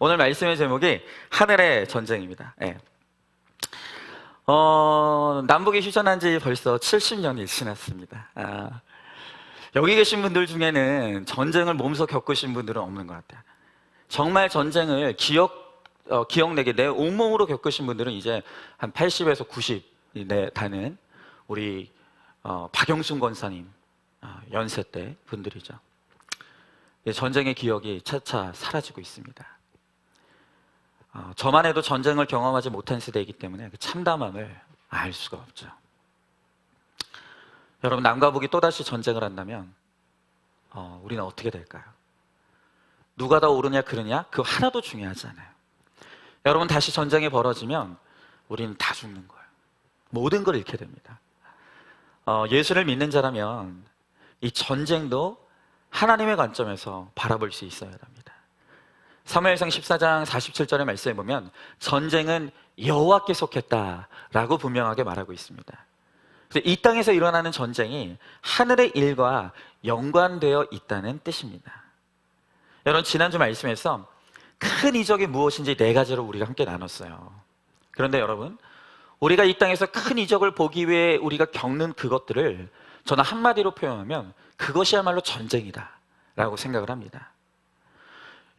오늘 말씀의 제목이 하늘의 전쟁입니다. 예. 남북이 휴전한 지 벌써 70년이 지났습니다. 여기 계신 분들 중에는 전쟁을 몸소 겪으신 분들은 없는 것 같아요. 정말 전쟁을 기억내게 내 온몸으로 겪으신 분들은 이제 한 80에서 90이 다는 우리 박영순 권사님 연세 때 분들이죠. 전쟁의 기억이 차차 사라지고 있습니다. 저만 해도 전쟁을 경험하지 못한 세대이기 때문에 그 참담함을 알 수가 없죠. 여러분, 남과 북이 또다시 전쟁을 한다면 우리는 어떻게 될까요? 누가 더 옳으냐 그르냐 그거 하나도 중요하지 않아요. 여러분, 다시 전쟁이 벌어지면 우리는 다 죽는 거예요. 모든 걸 잃게 됩니다. 예수를 믿는 자라면 이 전쟁도 하나님의 관점에서 바라볼 수 있어야 합니다. 사무엘상 14장 47절의 말씀에 보면 전쟁은 여호와께 속했다라고 분명하게 말하고 있습니다. 그래서 이 땅에서 일어나는 전쟁이 하늘의 일과 연관되어 있다는 뜻입니다. 여러분, 지난주 말씀에서 큰 이적이 무엇인지 4가지로 우리가 함께 나눴어요. 그런데 여러분, 우리가 이 땅에서 큰 이적을 보기 위해 우리가 겪는 그것들을 저는 한마디로 표현하면 그것이야말로 전쟁이다 라고 생각을 합니다.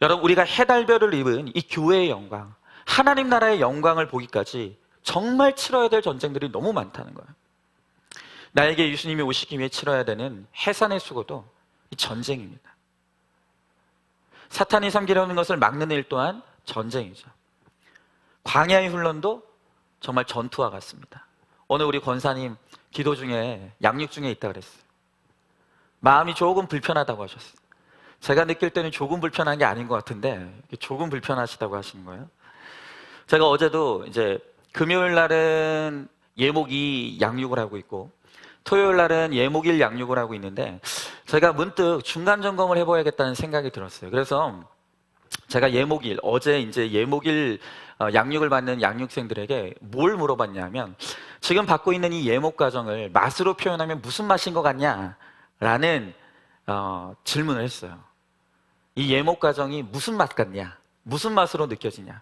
여러분, 우리가 해달별을 입은 이 교회의 영광, 하나님 나라의 영광을 보기까지 정말 치러야 될 전쟁들이 너무 많다는 거예요. 나에게 예수님이 오시기 위해 치러야 되는 해산의 수고도 이 전쟁입니다. 사탄이 삼키려는 것을 막는 일 또한 전쟁이죠. 광야의 훈련도 정말 전투와 같습니다. 오늘 우리 권사님 기도 중에 양육 중에 있다 그랬어요. 마음이 조금 불편하다고 하셨어요. 제가 느낄 때는 조금 불편한 게 아닌 것 같은데 조금 불편하시다고 하시는 거예요. 제가 어제도 이제 금요일 날은 예목이 양육을 하고 있고 토요일 날은 예목일 양육을 하고 있는데 제가 문득 중간 점검을 해봐야겠다는 생각이 들었어요. 그래서 제가 예목일, 어제 이제 예목일 양육을 받는 양육생들에게 뭘 물어봤냐면 지금 받고 있는 이 예목 과정을 맛으로 표현하면 무슨 맛인 것 같냐? 라는 질문을 했어요. 이 예목 과정이 무슨 맛 같냐? 무슨 맛으로 느껴지냐?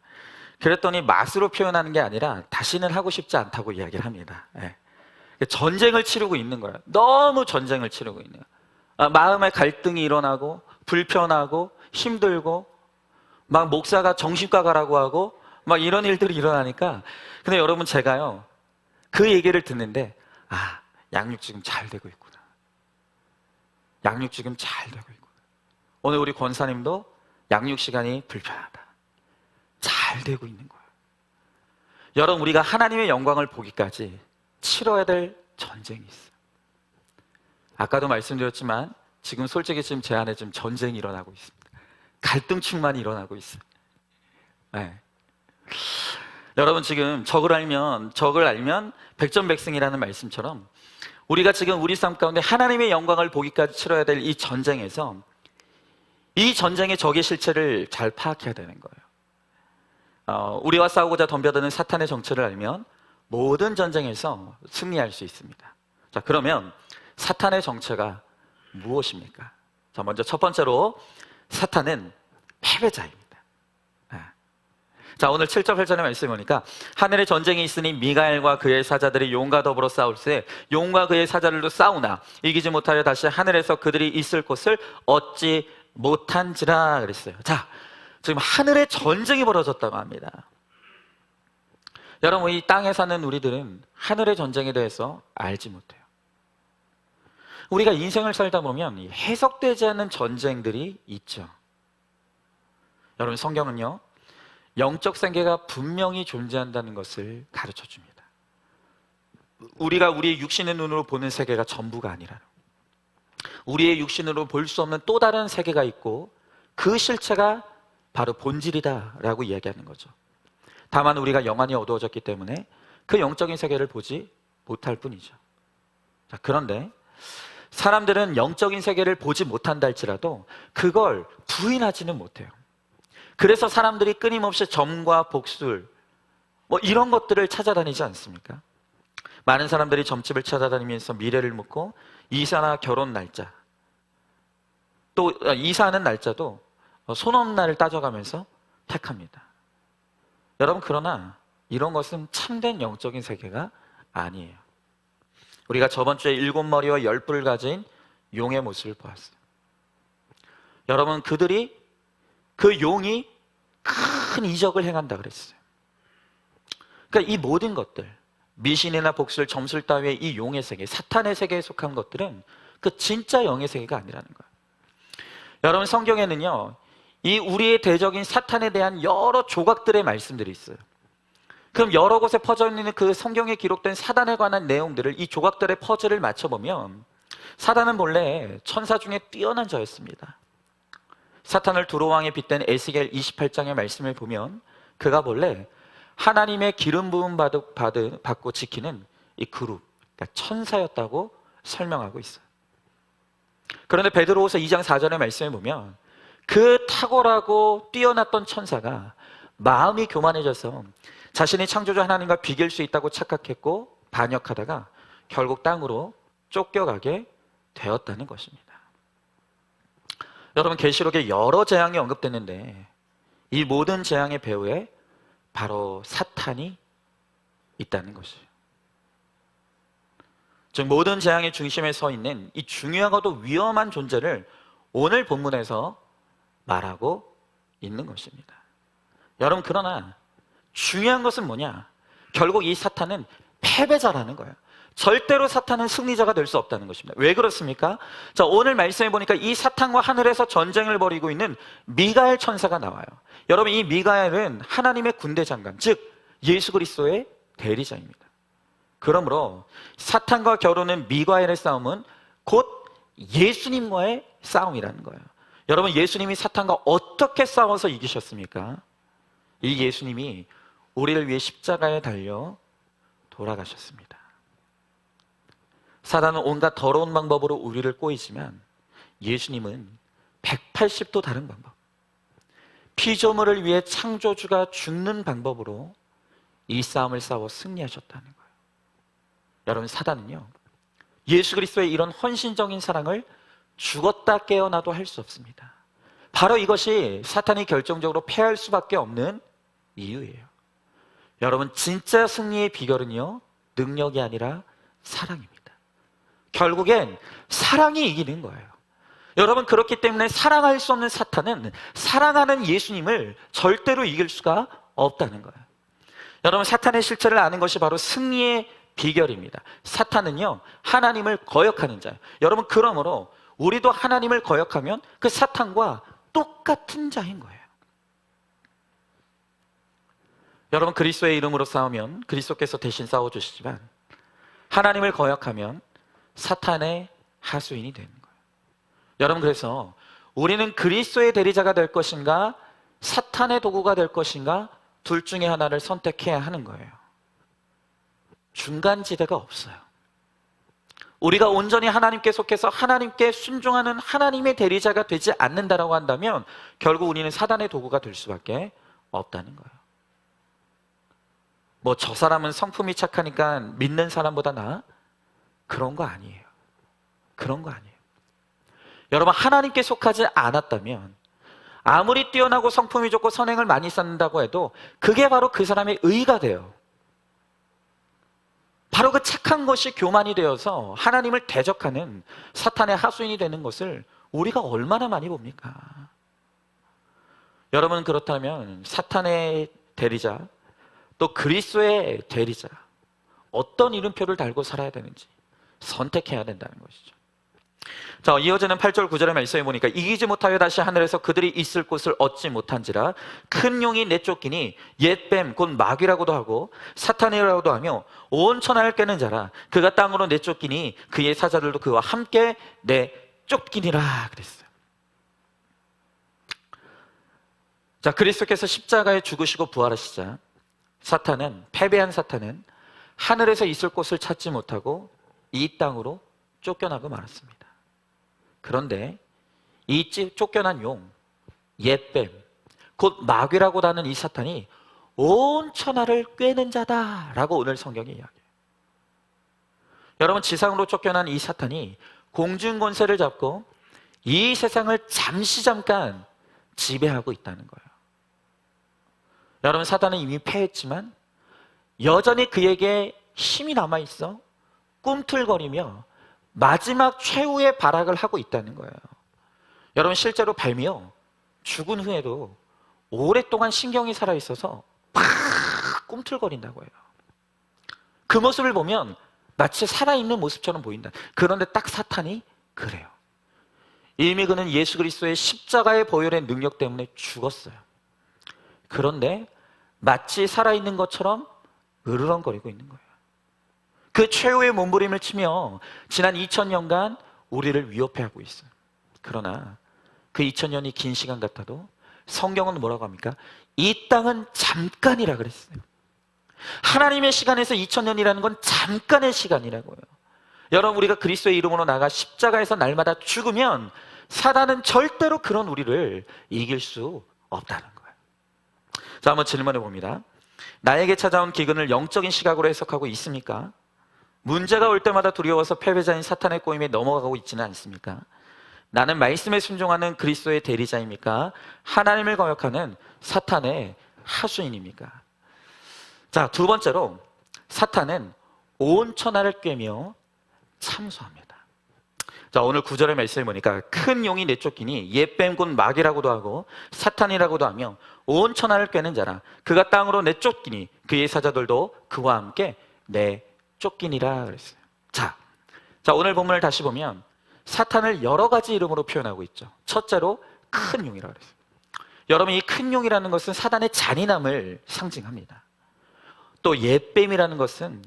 그랬더니 맛으로 표현하는 게 아니라 다시는 하고 싶지 않다고 이야기를 합니다. 네. 전쟁을 치르고 있는 거예요. 너무 전쟁을 치르고 있는 거예요. 마음의 갈등이 일어나고 불편하고 힘들고 막 목사가 정신과 가라고 하고 막 이런 일들이 일어나니까 근데 여러분, 제가요 그 얘기를 듣는데 양육 지금 잘 되고 있구나. 양육 지금 잘 되고 있구나. 오늘 우리 권사님도 양육 시간이 불편하다. 잘 되고 있는 거예요. 여러분, 우리가 하나님의 영광을 보기까지 치러야 될 전쟁이 있어요. 아까도 말씀드렸지만 지금 솔직히 지금 제 안에 지금 전쟁이 일어나고 있습니다. 갈등충만이 일어나고 있어요. 네. 여러분, 지금 적을 알면 백전백승이라는 말씀처럼 우리가 지금 우리 삶 가운데 하나님의 영광을 보기까지 치러야 될 이 전쟁에서 이 전쟁의 적의 실체를 잘 파악해야 되는 거예요. 우리와 싸우고자 덤벼드는 사탄의 정체를 알면 모든 전쟁에서 승리할 수 있습니다. 자, 그러면 사탄의 정체가 무엇입니까? 자, 먼저 첫 번째로 사탄은 패배자입니다. 자, 오늘 7절 8절의 말씀을 보니까 하늘의 전쟁이 있으니 미가엘과 그의 사자들이 용과 더불어 싸울세 용과 그의 사자들도 싸우나 이기지 못하려 다시 하늘에서 그들이 있을 곳을 얻지 못한지라 그랬어요. 자, 지금 하늘의 전쟁이 벌어졌다고 합니다. 여러분, 이 땅에 사는 우리들은 하늘의 전쟁에 대해서 알지 못해요. 우리가 인생을 살다 보면 해석되지 않는 전쟁들이 있죠. 여러분, 성경은요 영적 세계가 분명히 존재한다는 것을 가르쳐 줍니다. 우리가 우리의 육신의 눈으로 보는 세계가 전부가 아니라요. 우리의 육신으로 볼 수 없는 또 다른 세계가 있고 그 실체가 바로 본질이다라고 이야기하는 거죠. 다만 우리가 영안이 어두워졌기 때문에 그 영적인 세계를 보지 못할 뿐이죠. 자, 그런데 사람들은 영적인 세계를 보지 못한다 할지라도 그걸 부인하지는 못해요. 그래서 사람들이 끊임없이 점과 복술 이런 것들을 찾아다니지 않습니까? 많은 사람들이 점집을 찾아다니면서 미래를 묻고 이사나 결혼 날짜, 또 이사하는 날짜도 소논날을 따져가면서 택합니다. 여러분, 그러나 이런 것은 참된 영적인 세계가 아니에요. 우리가 저번 주에 7머리와 10뿔을 가진 용의 모습을 보았어요. 여러분, 그 용이 큰 이적을 행한다 그랬어요. 그러니까 이 모든 것들, 미신이나 복술, 점술 따위의 이 용의 세계, 사탄의 세계에 속한 것들은 그 진짜 영의 세계가 아니라는 거예요. 여러분, 성경에는요, 이 우리의 대적인 사탄에 대한 여러 조각들의 말씀들이 있어요. 그럼 여러 곳에 퍼져 있는 그 성경에 기록된 사단에 관한 내용들을, 이 조각들의 퍼즐을 맞춰보면 사단은 본래 천사 중에 뛰어난 자였습니다. 사탄을 두로왕에 빗댄 에스겔 28장의 말씀을 보면 그가 본래 하나님의 기름 부음 받고 지키는 이 그룹, 그러니까 천사였다고 설명하고 있어요. 그런데 베드로후서 2장 4절의 말씀을 보면 그 탁월하고 뛰어났던 천사가 마음이 교만해져서 자신이 창조주 하나님과 비길 수 있다고 착각했고 반역하다가 결국 땅으로 쫓겨가게 되었다는 것입니다. 여러분, 계시록에 여러 재앙이 언급됐는데 이 모든 재앙의 배후에 바로 사탄이 있다는 것이에요. 즉, 모든 재앙의 중심에 서 있는 이 중요하고도 위험한 존재를 오늘 본문에서 말하고 있는 것입니다. 여러분, 그러나 중요한 것은 뭐냐? 결국 이 사탄은 패배자라는 거예요. 절대로 사탄은 승리자가 될 수 없다는 것입니다. 왜 그렇습니까? 자, 오늘 말씀해 보니까 이 사탄과 하늘에서 전쟁을 벌이고 있는 미가엘 천사가 나와요. 여러분, 이 미가엘은 하나님의 군대 장관, 즉 예수 그리스도의 대리자입니다. 그러므로 사탄과 겨루는 미가엘의 싸움은 곧 예수님과의 싸움이라는 거예요. 여러분, 예수님이 사탄과 어떻게 싸워서 이기셨습니까? 이 예수님이 우리를 위해 십자가에 달려 돌아가셨습니다. 사단은 온갖 더러운 방법으로 우리를 꼬이지만 예수님은 180도 다른 방법, 피조물을 위해 창조주가 죽는 방법으로 이 싸움을 싸워 승리하셨다는 거예요. 여러분, 사단은요, 예수 그리스도의 이런 헌신적인 사랑을 죽었다 깨어나도 할 수 없습니다. 바로 이것이 사탄이 결정적으로 패할 수밖에 없는 이유예요. 여러분, 진짜 승리의 비결은요, 능력이 아니라 사랑입니다. 결국엔 사랑이 이기는 거예요. 여러분, 그렇기 때문에 사랑할 수 없는 사탄은 사랑하는 예수님을 절대로 이길 수가 없다는 거예요. 여러분, 사탄의 실체를 아는 것이 바로 승리의 비결입니다. 사탄은요, 하나님을 거역하는 자예요. 여러분, 그러므로 우리도 하나님을 거역하면 그 사탄과 똑같은 자인 거예요. 여러분, 그리스도의 이름으로 싸우면 그리스도께서 대신 싸워주시지만 하나님을 거역하면 사탄의 하수인이 되는 거예요. 여러분, 그래서 우리는 그리스도의 대리자가 될 것인가 사탄의 도구가 될 것인가 둘 중에 하나를 선택해야 하는 거예요. 중간지대가 없어요. 우리가 온전히 하나님께 속해서 하나님께 순종하는 하나님의 대리자가 되지 않는다라고 한다면 결국 우리는 사단의 도구가 될 수밖에 없다는 거예요. 뭐 저 사람은 성품이 착하니까 믿는 사람보다 나아? 그런 거 아니에요. 그런 거 아니에요. 여러분, 하나님께 속하지 않았다면 아무리 뛰어나고 성품이 좋고 선행을 많이 쌓는다고 해도 그게 바로 그 사람의 의가 돼요. 바로 그 착한 것이 교만이 되어서 하나님을 대적하는 사탄의 하수인이 되는 것을 우리가 얼마나 많이 봅니까? 여러분, 그렇다면 사탄의 대리자 또 그리스도의 대리자, 어떤 이름표를 달고 살아야 되는지 선택해야 된다는 것이죠. 자, 이어지는 8절 9절의 말씀에 보니까 이기지 못하여 다시 하늘에서 그들이 있을 곳을 얻지 못한지라 큰 용이 내쫓기니 옛뱀 곧 마귀라고도 하고 사탄이라고도 하며 온 천하를 깨는 자라 그가 땅으로 내쫓기니 그의 사자들도 그와 함께 내쫓기니라 그랬어요. 자, 그리스도께서 십자가에 죽으시고 부활하시자 패배한 사탄은 하늘에서 있을 곳을 찾지 못하고 이 땅으로 쫓겨나고 말았습니다. 그런데 이 쫓겨난 용, 옛뱀, 곧 마귀라고 하는 이 사탄이 온 천하를 꿰는 자다라고 오늘 성경이 이야기해요. 여러분, 지상으로 쫓겨난 이 사탄이 공중 권세를 잡고 이 세상을 잠깐 지배하고 있다는 거예요. 여러분, 사단은 이미 패했지만 여전히 그에게 힘이 남아있어 꿈틀거리며 마지막 최후의 발악을 하고 있다는 거예요. 여러분, 실제로 뱀이요, 죽은 후에도 오랫동안 신경이 살아있어서 막 꿈틀거린다고 해요. 그 모습을 보면 마치 살아있는 모습처럼 보인다. 그런데 딱 사탄이 그래요. 이미 그는 예수 그리스도의 십자가의 보혈의 능력 때문에 죽었어요. 그런데 마치 살아있는 것처럼 으르렁거리고 있는 거예요. 그 최후의 몸부림을 치며 지난 2000년간 우리를 위협해하고 있어요. 그러나 그 2000년이 긴 시간 같아도 성경은 뭐라고 합니까? 이 땅은 잠깐이라 그랬어요. 하나님의 시간에서 2000년이라는 건 잠깐의 시간이라고요. 여러분, 우리가 그리스도의 이름으로 나가 십자가에서 날마다 죽으면 사단은 절대로 그런 우리를 이길 수 없다는 거예요. 자, 한번 질문해 봅니다. 나에게 찾아온 기근을 영적인 시각으로 해석하고 있습니까? 문제가 올 때마다 두려워서 패배자인 사탄의 꼬임에 넘어가고 있지는 않습니까? 나는 말씀에 순종하는 그리스도의 대리자입니까? 하나님을 거역하는 사탄의 하수인입니까? 자, 두 번째로 사탄은 온 천하를 꿰며 참소합니다. 자, 오늘 9절의 말씀을 보니까 큰 용이 내쫓기니 옛뱀 곧 마귀라고도 하고 사탄이라고도 하며 온 천하를 꿰는 자라. 그가 땅으로 내쫓기니 그의 사자들도 그와 함께 내쫓기니라 그랬어요. 자, 오늘 본문을 다시 보면 사탄을 여러 가지 이름으로 표현하고 있죠. 첫째로 큰 용이라고 그랬어요. 여러분, 이 큰 용이라는 것은 사단의 잔인함을 상징합니다. 또 옛뱀이라는 것은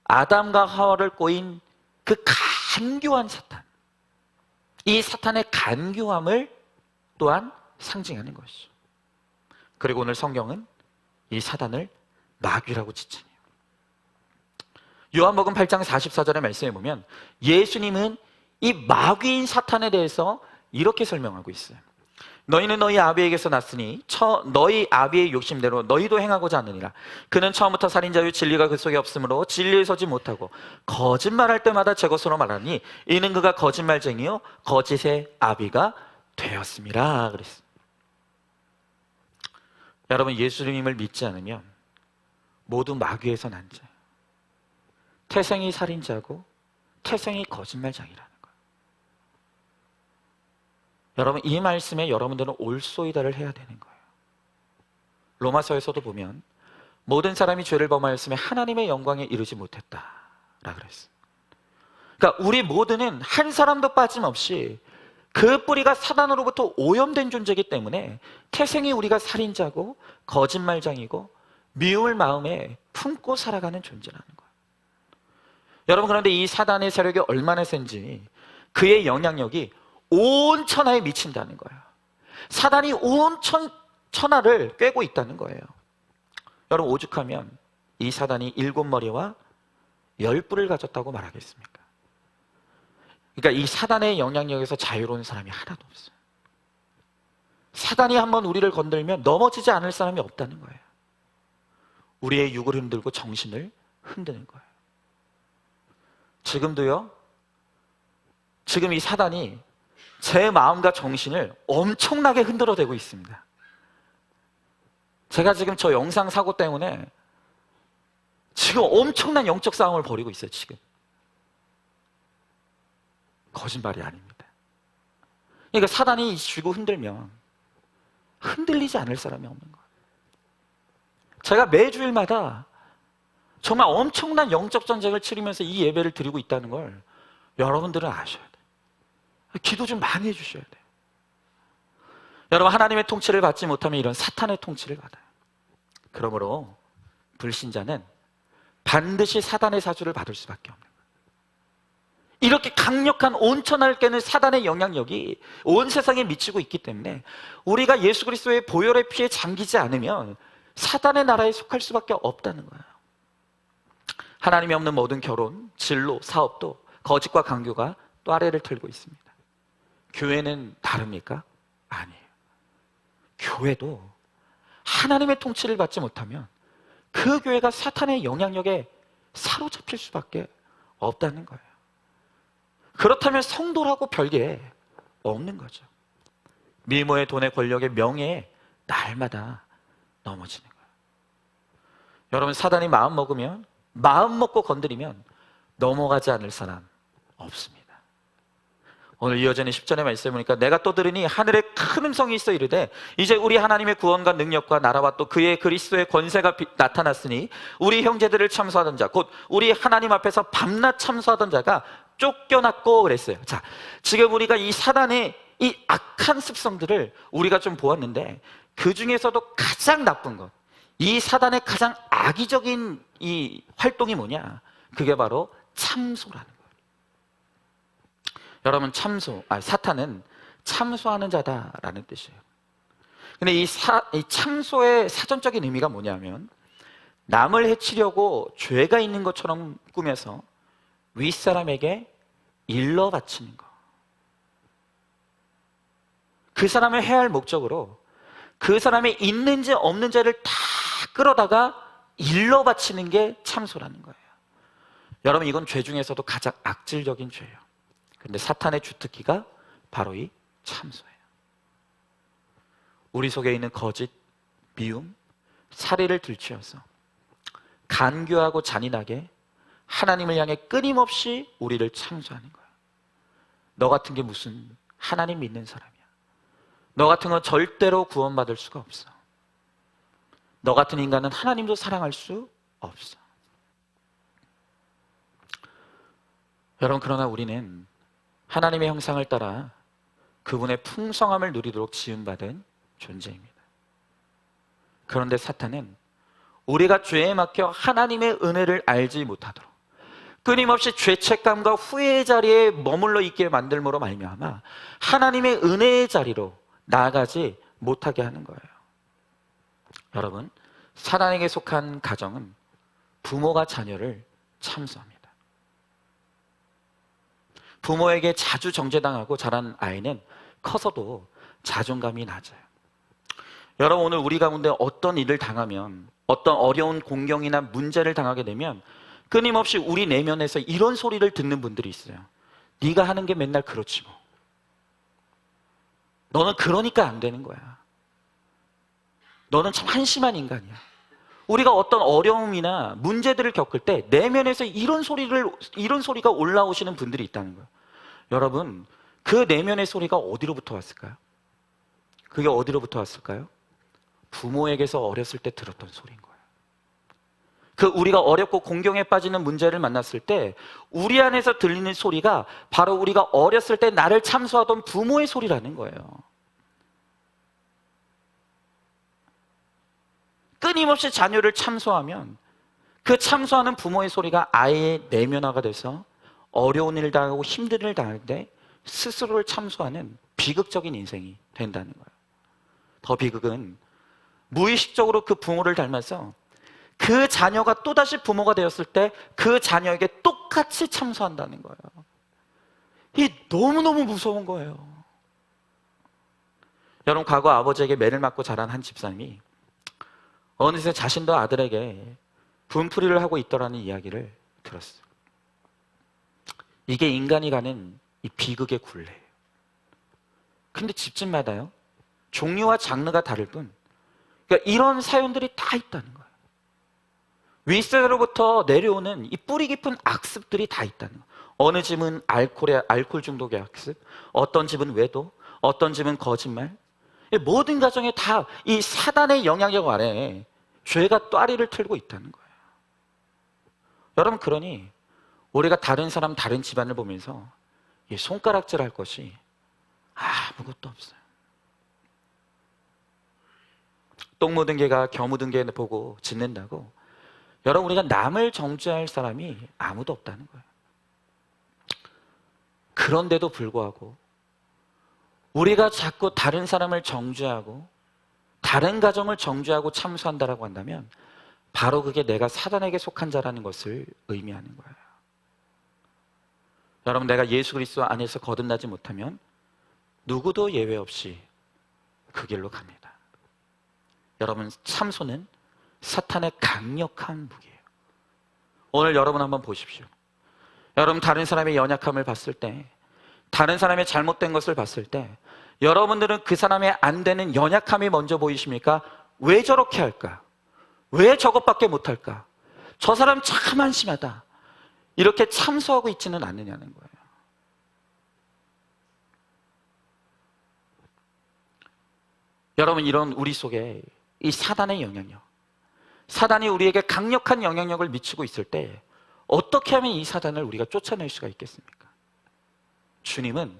아담과 하와를 꼬인 그 간교한 사탄, 이 사탄의 간교함을 또한 상징하는 것이죠. 그리고 오늘 성경은 이 사단을 마귀라고 지칭해요. 요한복음 8장 44절의 말씀에 보면 예수님은 이 마귀인 사탄에 대해서 이렇게 설명하고 있어요. 너희는 너희 아비에게서 났으니 너희 아비의 욕심대로 너희도 행하고자 하느니라. 그는 처음부터 살인자요 진리가 그 속에 없으므로 진리에 서지 못하고 거짓말할 때마다 제 것으로 말하니 이는 그가 거짓말쟁이요 거짓의 아비가 되었습니다 그랬어요. 여러분, 예수님을 믿지 않으면 모두 마귀에서 난 자, 태생이 살인자고 태생이 거짓말쟁이라는 거예요. 여러분, 이 말씀에 여러분들은 올소이다를 해야 되는 거예요. 로마서에서도 보면 모든 사람이 죄를 범하였으며 하나님의 영광에 이르지 못했다라 그랬어요. 그러니까 우리 모두는 한 사람도 빠짐없이 그 뿌리가 사단으로부터 오염된 존재이기 때문에 태생이 우리가 살인자고 거짓말쟁이고 미울 마음에 품고 살아가는 존재라는 거예요. 여러분, 그런데 이 사단의 세력이 얼마나 센지 그의 영향력이 온 천하에 미친다는 거예요. 사단이 온 천하를 꿰고 있다는 거예요. 여러분, 오죽하면 이 사단이 7머리와 10뿔을 가졌다고 말하겠습니까? 그러니까 이 사단의 영향력에서 자유로운 사람이 하나도 없어요. 사단이 한번 우리를 건들면 넘어지지 않을 사람이 없다는 거예요. 우리의 육을 흔들고 정신을 흔드는 거예요. 지금도요, 지금 이 사단이 제 마음과 정신을 엄청나게 흔들어대고 있습니다. 제가 지금 저 영상 사고 때문에 지금 엄청난 영적 싸움을 벌이고 있어요. 지금 거짓말이 아닙니다. 그러니까 사단이 쥐고 흔들면 흔들리지 않을 사람이 없는 거예요. 제가 매주일마다 정말 엄청난 영적 전쟁을 치르면서 이 예배를 드리고 있다는 걸 여러분들은 아셔야 돼요. 기도 좀 많이 해주셔야 돼요. 여러분, 하나님의 통치를 받지 못하면 이런 사탄의 통치를 받아요. 그러므로 불신자는 반드시 사단의 사주를 받을 수밖에 없는 거예요. 이렇게 강력한 온천하를 깨는 사단의 영향력이 온 세상에 미치고 있기 때문에 우리가 예수 그리스도의 보혈의 피에 잠기지 않으면 사단의 나라에 속할 수밖에 없다는 거예요. 하나님이 없는 모든 결혼, 진로, 사업도 거짓과 강교가 또 아래를 틀고 있습니다. 교회는 다릅니까? 아니에요. 교회도 하나님의 통치를 받지 못하면 그 교회가 사탄의 영향력에 사로잡힐 수밖에 없다는 거예요. 그렇다면 성도라고 별게 없는 거죠. 미모의 돈의 권력의 명예에 날마다 넘어지는 거예요. 여러분, 사단이 마음 먹으면, 마음 먹고 건드리면 넘어가지 않을 사람 없습니다. 오늘 이어지는 10절의 말씀을 보니까 내가 또 들으니 하늘에 큰 음성이 있어 이르되 이제 우리 하나님의 구원과 능력과 나라와 또 그의 그리스도의 권세가 나타났으니 우리 형제들을 참소하던 자, 곧 우리 하나님 앞에서 밤낮 참소하던 자가 쫓겨났고 그랬어요. 자, 지금 우리가 이 사단의 이 악한 습성들을 우리가 좀 보았는데, 그 중에서도 가장 나쁜 것, 이 사단의 가장 악의적인 이 활동이 뭐냐? 그게 바로 참소라는 거예요. 여러분, 사탄은 참소하는 자다라는 뜻이에요. 근데 이 참소의 사전적인 의미가 뭐냐면, 남을 해치려고 죄가 있는 것처럼 꾸며서 윗사람에게 일러 바치는 거. 그 사람을 해할 목적으로 그 사람의 있는지 없는지를 다 끌어다가 일러 바치는 게 참소라는 거예요. 여러분, 이건 죄 중에서도 가장 악질적인 죄예요. 근데 사탄의 주특기가 바로 이 참소예요. 우리 속에 있는 거짓, 미움, 사리를 들추어서 간교하고 잔인하게 하나님을 향해 끊임없이 우리를 참소하는 거예요. 너 같은 게 무슨 하나님 믿는 사람이야. 너 같은 건 절대로 구원받을 수가 없어. 너 같은 인간은 하나님도 사랑할 수 없어. 여러분, 그러나 우리는 하나님의 형상을 따라 그분의 풍성함을 누리도록 지음받은 존재입니다. 그런데 사탄은 우리가 죄에 막혀 하나님의 은혜를 알지 못하도록 끊임없이 죄책감과 후회의 자리에 머물러 있게 만들므로 말미암아 하나님의 은혜의 자리로 나아가지 못하게 하는 거예요. 여러분, 사단에게 속한 가정은 부모가 자녀를 참소합니다. 부모에게 자주 정죄당하고 자란 아이는 커서도 자존감이 낮아요. 여러분, 오늘 우리 가운데 어떤 일을 당하면, 어떤 어려운 공경이나 문제를 당하게 되면 끊임없이 우리 내면에서 이런 소리를 듣는 분들이 있어요. 네가 하는 게 맨날 그렇지 뭐. 너는 그러니까 안 되는 거야. 너는 참 한심한 인간이야. 우리가 어떤 어려움이나 문제들을 겪을 때 내면에서 이런 소리가 올라오시는 분들이 있다는 거예요. 여러분, 그 내면의 소리가 어디로부터 왔을까요? 그게 어디로부터 왔을까요? 부모에게서 어렸을 때 들었던 소리인 거예요. 우리가 어렵고 공경에 빠지는 문제를 만났을 때 우리 안에서 들리는 소리가 바로 우리가 어렸을 때 나를 참소하던 부모의 소리라는 거예요. 끊임없이 자녀를 참소하면 그 참소하는 부모의 소리가 아이의 내면화가 돼서 어려운 일을 당하고 힘든 일을 당할 때 스스로를 참소하는 비극적인 인생이 된다는 거예요. 더 비극은 무의식적으로 그 부모를 닮아서 그 자녀가 또다시 부모가 되었을 때 그 자녀에게 똑같이 참소한다는 거예요. 이게 너무너무 무서운 거예요. 여러분, 과거 아버지에게 매를 맞고 자란 한 집사님이 어느새 자신도 아들에게 분풀이를 하고 있더라는 이야기를 들었어요. 이게 인간이 가는 이 비극의 굴레예요. 근데 집집마다요, 종류와 장르가 다를 뿐, 그러니까 이런 사연들이 다 있다는 거예요. 윗세대로부터 내려오는 이 뿌리 깊은 악습들이 다 있다는 거예요. 어느 집은 알코올 중독의 악습, 어떤 집은 외도, 어떤 집은 거짓말. 모든 가정에 다 이 사단의 영향력 아래에 죄가 또아리를 틀고 있다는 거예요. 여러분, 그러니 우리가 다른 사람, 다른 집안을 보면서 손가락질할 것이 아무것도 없어요. 똥 묻은 개가 겨 묻은 개 보고 짖는다고, 여러분, 우리가 남을 정죄할 사람이 아무도 없다는 거예요. 그런데도 불구하고 우리가 자꾸 다른 사람을 정죄하고 다른 가정을 정죄하고 참소한다라고 한다면 바로 그게 내가 사단에게 속한 자라는 것을 의미하는 거예요. 여러분, 내가 예수 그리스도 안에서 거듭나지 못하면 누구도 예외 없이 그 길로 갑니다. 여러분, 참소는 사탄의 강력한 무기예요. 오늘 여러분 한번 보십시오. 여러분, 다른 사람의 연약함을 봤을 때, 다른 사람의 잘못된 것을 봤을 때 여러분들은 그 사람의 안 되는 연약함이 먼저 보이십니까? 왜 저렇게 할까? 왜 저것밖에 못할까? 저 사람 참 한심하다. 이렇게 참소하고 있지는 않느냐는 거예요. 여러분, 이런 우리 속에 이 사단의 영향력, 사단이 우리에게 강력한 영향력을 미치고 있을 때 어떻게 하면 이 사단을 우리가 쫓아낼 수가 있겠습니까? 주님은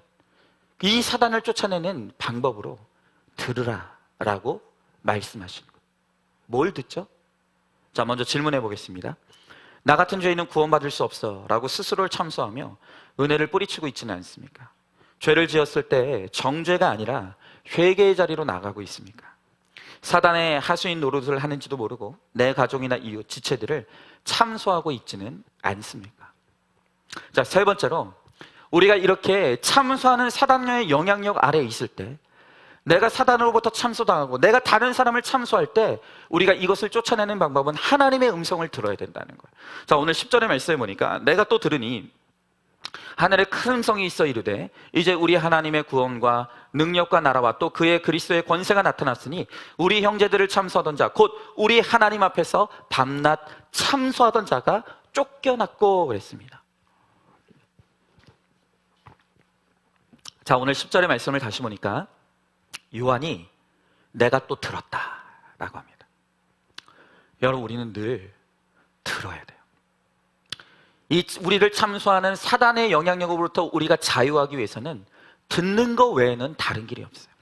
이 사단을 쫓아내는 방법으로 들으라 라고 말씀하시는 거예요. 뭘 듣죠? 자, 먼저 질문해 보겠습니다. 나 같은 죄인은 구원받을 수 없어 라고 스스로를 참소하며 은혜를 뿌리치고 있지는 않습니까? 죄를 지었을 때 정죄가 아니라 회개의 자리로 나가고 있습니까? 사단의 하수인 노릇을 하는지도 모르고 내 가족이나 이웃, 지체들을 참소하고 있지는 않습니까? 자, 세 번째로, 우리가 이렇게 참소하는 사단의 영향력 아래에 있을 때, 내가 사단으로부터 참소당하고 내가 다른 사람을 참소할 때 우리가 이것을 쫓아내는 방법은 하나님의 음성을 들어야 된다는 거예요. 자, 오늘 10절의 말씀에 보니까 내가 또 들으니 하늘에 큰 음성이 있어 이르되 이제 우리 하나님의 구원과 능력과 나라와 또 그의 그리스도의 권세가 나타났으니 우리 형제들을 참소하던 자 곧 우리 하나님 앞에서 밤낮 참소하던 자가 쫓겨났고 그랬습니다. 자, 오늘 10절의 말씀을 다시 보니까 요한이 내가 또 들었다라고 합니다. 여러분, 우리는 늘 들어야 돼요. 이 우리를 참소하는 사단의 영향력으로부터 우리가 자유하기 위해서는 듣는 것 외에는 다른 길이 없어요.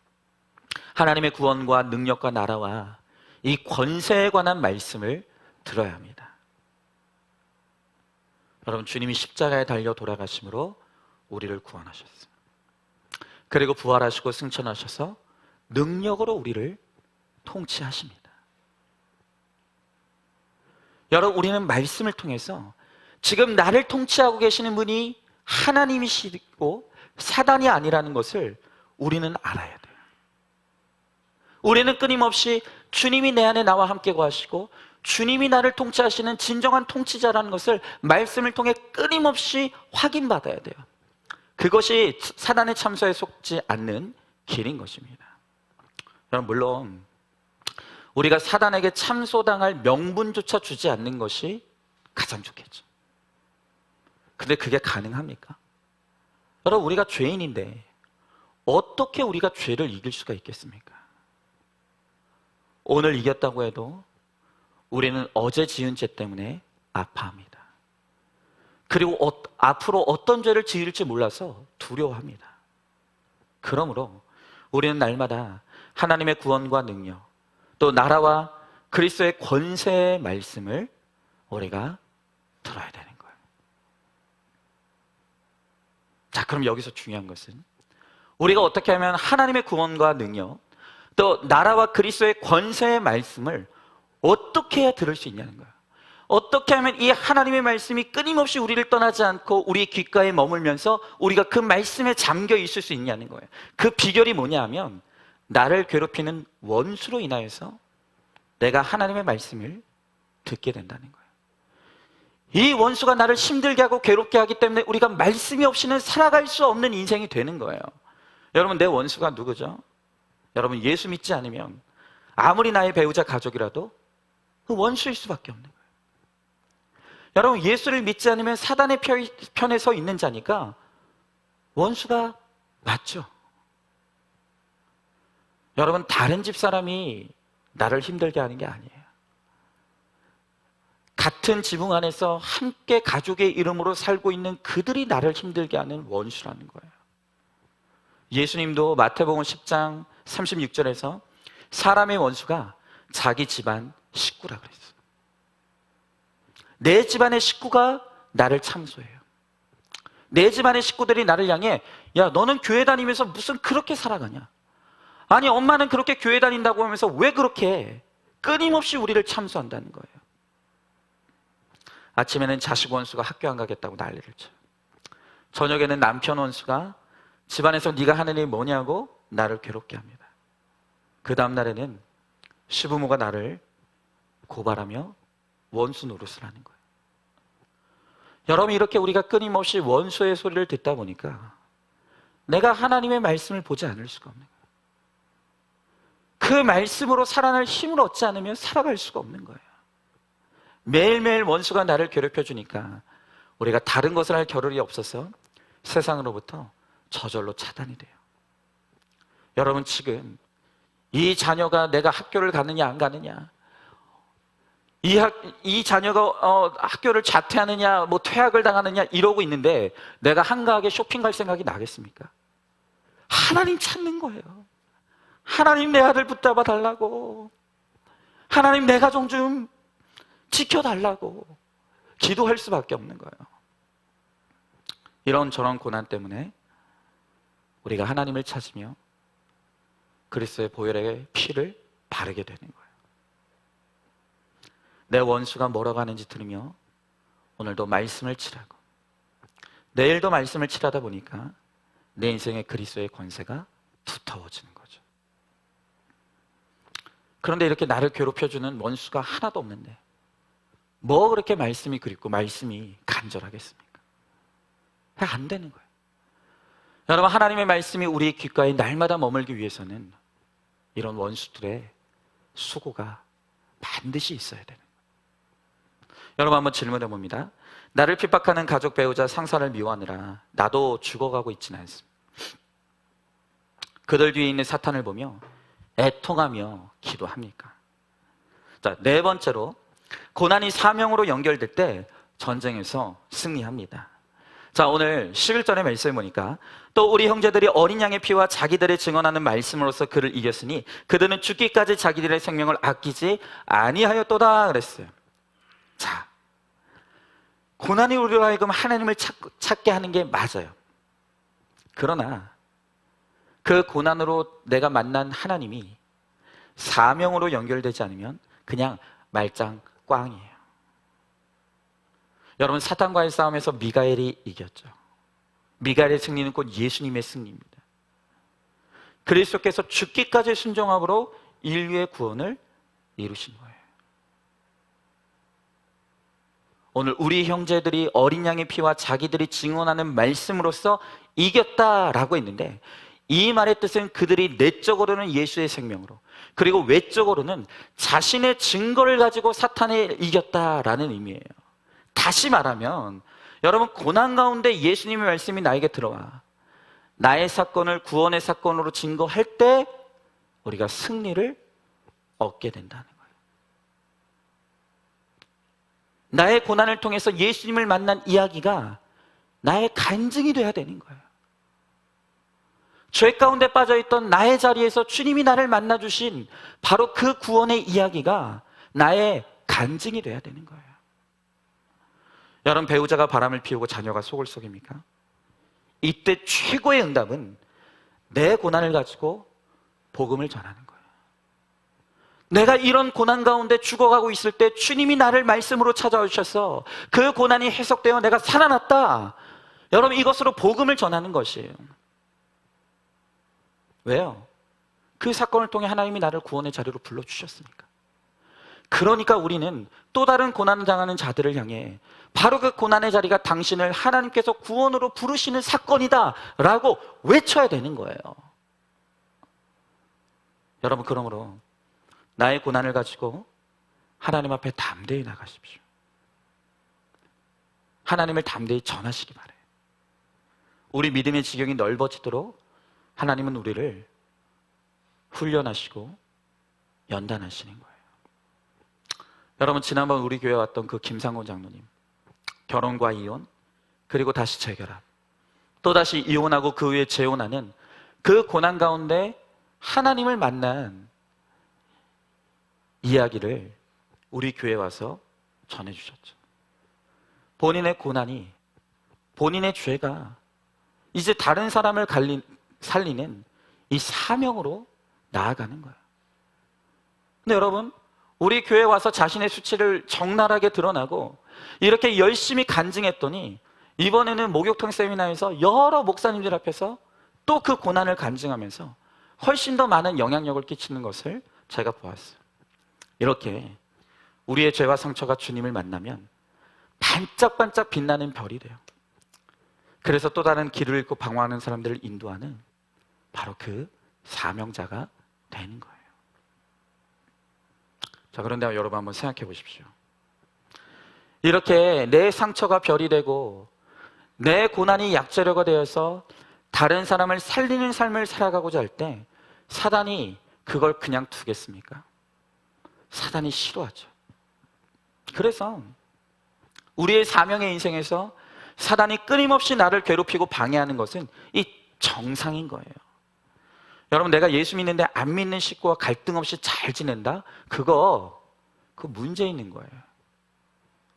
하나님의 구원과 능력과 나라와 이 권세에 관한 말씀을 들어야 합니다. 여러분, 주님이 십자가에 달려 돌아가심으로 우리를 구원하셨어요. 그리고 부활하시고 승천하셔서 능력으로 우리를 통치하십니다. 여러분, 우리는 말씀을 통해서 지금 나를 통치하고 계시는 분이 하나님이시고 사단이 아니라는 것을 우리는 알아야 돼요. 우리는 끊임없이 주님이 내 안에 나와 함께 거하시고 주님이 나를 통치하시는 진정한 통치자라는 것을 말씀을 통해 끊임없이 확인받아야 돼요. 그것이 사단의 참소에 속지 않는 길인 것입니다. 여러분, 물론 우리가 사단에게 참소당할 명분조차 주지 않는 것이 가장 좋겠죠. 근데 그게 가능합니까? 여러분, 우리가 죄인인데 어떻게 우리가 죄를 이길 수가 있겠습니까? 오늘 이겼다고 해도 우리는 어제 지은 죄 때문에 아파합니다. 그리고 앞으로 어떤 죄를 지을지 몰라서 두려워합니다. 그러므로 우리는 날마다 하나님의 구원과 능력, 또 나라와 그리스도의 권세의 말씀을 우리가 들어야 되는 거예요. 자, 그럼 여기서 중요한 것은 우리가 어떻게 하면 하나님의 구원과 능력, 또 나라와 그리스도의 권세의 말씀을 어떻게 해야 들을 수 있냐는 거예요. 어떻게 하면 이 하나님의 말씀이 끊임없이 우리를 떠나지 않고 우리 귓가에 머물면서 우리가 그 말씀에 잠겨 있을 수 있냐는 거예요. 그 비결이 뭐냐 하면 나를 괴롭히는 원수로 인하여서 내가 하나님의 말씀을 듣게 된다는 거예요. 이 원수가 나를 힘들게 하고 괴롭게 하기 때문에 우리가 말씀이 없이는 살아갈 수 없는 인생이 되는 거예요. 여러분, 내 원수가 누구죠? 여러분, 예수 믿지 않으면 아무리 나의 배우자 가족이라도 그 원수일 수밖에 없는 거예요. 여러분, 예수를 믿지 않으면 사단의 편에 서 있는 자니까 원수가 맞죠. 여러분, 다른 집 사람이 나를 힘들게 하는 게 아니에요. 같은 지붕 안에서 함께 가족의 이름으로 살고 있는 그들이 나를 힘들게 하는 원수라는 거예요. 예수님도 마태복음 10장 36절에서 사람의 원수가 자기 집안 식구라 그랬어요. 내 집안의 식구가 나를 참소해요. 내 집안의 식구들이 나를 향해 야, 너는 교회 다니면서 무슨 그렇게 살아가냐? 아니, 엄마는 그렇게 교회 다닌다고 하면서 왜 그렇게 끊임없이 우리를 참소한다는 거예요. 아침에는 자식 원수가 학교 안 가겠다고 난리를 쳐요. 저녁에는 남편 원수가 집안에서 네가 하는 일이 뭐냐고 나를 괴롭게 합니다. 그 다음 날에는 시부모가 나를 고발하며 원수 노릇을 하는 거예요. 여러분, 이렇게 우리가 끊임없이 원수의 소리를 듣다 보니까 내가 하나님의 말씀을 보지 않을 수가 없는 거예요. 그 말씀으로 살아날 힘을 얻지 않으면 살아갈 수가 없는 거예요. 매일매일 원수가 나를 괴롭혀 주니까 우리가 다른 것을 할 겨를이 없어서 세상으로부터 저절로 차단이 돼요. 여러분, 지금 이 자녀가 내가 학교를 가느냐 안 가느냐, 이 자녀가 학교를 자퇴하느냐 뭐 퇴학을 당하느냐 이러고 있는데 내가 한가하게 쇼핑 갈 생각이 나겠습니까? 하나님 찾는 거예요. 하나님, 내 아들 붙잡아 달라고, 하나님 내 가정 좀 지켜달라고 기도할 수밖에 없는 거예요. 이런 저런 고난 때문에 우리가 하나님을 찾으며 그리스도의 보혈의 피를 바르게 되는 거예요. 내 원수가 뭐라고 하는지 들으며 오늘도 말씀을 칠하고 내일도 말씀을 칠하다 보니까 내 인생에 그리스도의 권세가 두터워지는 거죠. 그런데 이렇게 나를 괴롭혀주는 원수가 하나도 없는데 뭐 그렇게 말씀이 그립고 말씀이 간절하겠습니까? 안 되는 거예요. 여러분, 하나님의 말씀이 우리 귓가에 날마다 머물기 위해서는 이런 원수들의 수고가 반드시 있어야 되는 거예요. 여러분, 한번 질문해 봅니다. 나를 핍박하는 가족, 배우자, 상사를 미워하느라 나도 죽어가고 있지는 않습니다. 그들 뒤에 있는 사탄을 보며 애통하며 기도합니까? 자, 네 번째로, 고난이 사명으로 연결될 때 전쟁에서 승리합니다. 자, 오늘 11절의 말씀을 보니까 또 우리 형제들이 어린 양의 피와 자기들의 증언하는 말씀으로서 그를 이겼으니 그들은 죽기까지 자기들의 생명을 아끼지 아니하였도다 그랬어요. 자, 고난이 우리로 하여금 하나님을 찾게 하는 게 맞아요. 그러나 그 고난으로 내가 만난 하나님이 사명으로 연결되지 않으면 그냥 말짱 꽝이에요. 여러분, 사탄과의 싸움에서 미가엘이 이겼죠. 미가엘의 승리는 곧 예수님의 승리입니다. 그리스도께서 죽기까지 순종함으로 인류의 구원을 이루신 거예요. 오늘 우리 형제들이 어린 양의 피와 자기들이 증언하는 말씀으로써 이겼다라고 했는데 이 말의 뜻은 그들이 내적으로는 예수의 생명으로, 그리고 외적으로는 자신의 증거를 가지고 사탄을 이겼다라는 의미예요. 다시 말하면 여러분, 고난 가운데 예수님의 말씀이 나에게 들어와 나의 사건을 구원의 사건으로 증거할 때 우리가 승리를 얻게 된다는 거예요. 나의 고난을 통해서 예수님을 만난 이야기가 나의 간증이 돼야 되는 거예요. 죄 가운데 빠져있던 나의 자리에서 주님이 나를 만나주신 바로 그 구원의 이야기가 나의 간증이 돼야 되는 거예요. 여러분, 배우자가 바람을 피우고 자녀가 속을 속입니까? 이때 최고의 응답은 내 고난을 가지고 복음을 전하는 거예요. 내가 이런 고난 가운데 죽어가고 있을 때 주님이 나를 말씀으로 찾아오셔서 그 고난이 해석되어 내가 살아났다. 여러분, 이것으로 복음을 전하는 것이에요. 왜요? 그 사건을 통해 하나님이 나를 구원의 자리로 불러주셨으니까. 그러니까 우리는 또 다른 고난을 당하는 자들을 향해 바로 그 고난의 자리가 당신을 하나님께서 구원으로 부르시는 사건이다 라고 외쳐야 되는 거예요. 여러분, 그러므로 나의 고난을 가지고 하나님 앞에 담대히 나가십시오. 하나님을 담대히 전하시기 바라요. 우리 믿음의 지경이 넓어지도록 하나님은 우리를 훈련하시고 연단하시는 거예요. 여러분, 지난번 우리 교회에 왔던 그 김상곤 장로님, 결혼과 이혼, 그리고 다시 재결합, 또다시 이혼하고 그 후에 재혼하는 그 고난 가운데 하나님을 만난 이야기를 우리 교회에 와서 전해주셨죠. 본인의 고난이, 본인의 죄가 이제 다른 사람을 살리는 이 사명으로 나아가는 거예요. 근데 여러분, 우리 교회에 와서 자신의 수치를 적나라하게 드러나고 이렇게 열심히 간증했더니 이번에는 목욕탕 세미나에서 여러 목사님들 앞에서 또 그 고난을 간증하면서 훨씬 더 많은 영향력을 끼치는 것을 제가 보았어요. 이렇게 우리의 죄와 상처가 주님을 만나면 반짝반짝 빛나는 별이 돼요. 그래서 또 다른 길을 잃고 방황하는 사람들을 인도하는 바로 그 사명자가 되는 거예요. 자, 그런데 여러분 한번 생각해 보십시오. 이렇게 내 상처가 별이 되고 내 고난이 약재료가 되어서 다른 사람을 살리는 삶을 살아가고자 할 때 사단이 그걸 그냥 두겠습니까? 사단이 싫어하죠. 그래서 우리의 사명의 인생에서 사단이 끊임없이 나를 괴롭히고 방해하는 것은 이 정상인 거예요. 여러분, 내가 예수 믿는데 안 믿는 식구와 갈등 없이 잘 지낸다? 그거 문제 있는 거예요.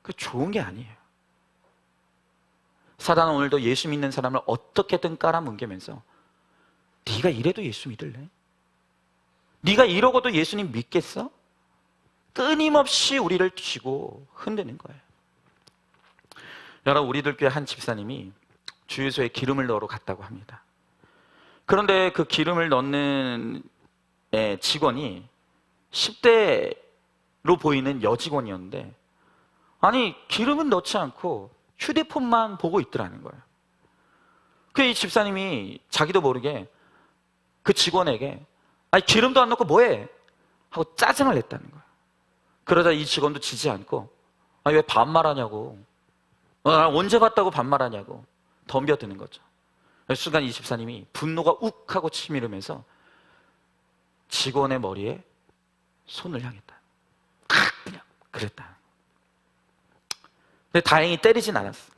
그거 좋은 게 아니에요. 사단은 오늘도 예수 믿는 사람을 어떻게든 깔아뭉개면서 네가 이래도 예수 믿을래? 네가 이러고도 예수님 믿겠어? 끊임없이 우리를 쥐고 흔드는 거예요. 여러분, 우리들 교회 한 집사님이 주유소에 기름을 넣으러 갔다고 합니다. 그런데 그 기름을 넣는 직원이 10대로 보이는 여직원이었는데, 아니 기름은 넣지 않고 휴대폰만 보고 있더라는 거예요. 그 이 집사님이 자기도 모르게 그 직원에게 아니 기름도 안 넣고 뭐해? 하고 짜증을 냈다는 거예요. 그러자 이 직원도 지지 않고 아니 왜 반말하냐고, 언제 봤다고 반말하냐고 덤벼드는 거죠. 순간 이 집사님이 분노가 욱 하고 치밀으면서 직원의 머리에 손을 향했다. 그냥 그랬다. 근데 다행히 때리진 않았어.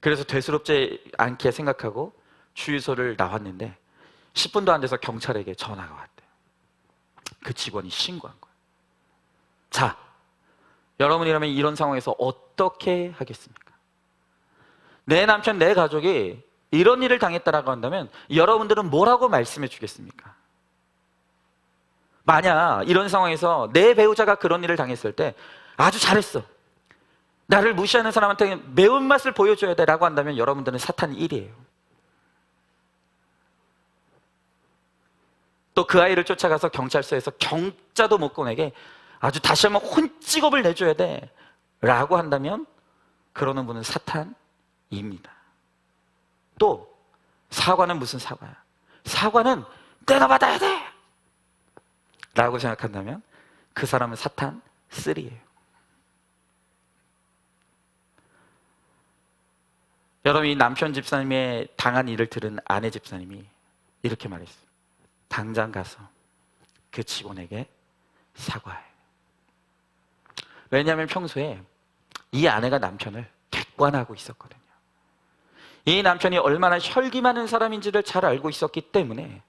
그래서 되스럽지 않게 생각하고 주유소를 나왔는데 10분도 안 돼서 경찰에게 전화가 왔대요. 그 직원이 신고한 거예요. 자, 여러분이라면 이런 상황에서 어떻게 하겠습니까? 내 남편, 내 가족이 이런 일을 당했다라고 한다면 여러분들은 뭐라고 말씀해 주겠습니까? 만약 이런 상황에서 내 배우자가 그런 일을 당했을 때 아주 잘했어, 나를 무시하는 사람한테 매운맛을 보여줘야 돼 라고 한다면 여러분들은 사탄 1이에요. 또 그 아이를 쫓아가서 경찰서에서 경자도 못 꺼내게 아주 다시 한번 혼직업을 내줘야 돼 라고 한다면 그러는 분은 사탄 2입니다. 또 사과는 무슨 사과야? 사과는 내가 받아야 돼 라고 생각한다면 그 사람은 사탄 3예요. 여러분, 이 남편 집사님의 당한 일을 들은 아내 집사님이 이렇게 말했어요. 당장 가서 그 직원에게 사과해. 왜냐하면 평소에 이 아내가 남편을 객관하고 있었거든요. 이 남편이 얼마나 혈기 많은 사람인지를 잘 알고 있었기 때문에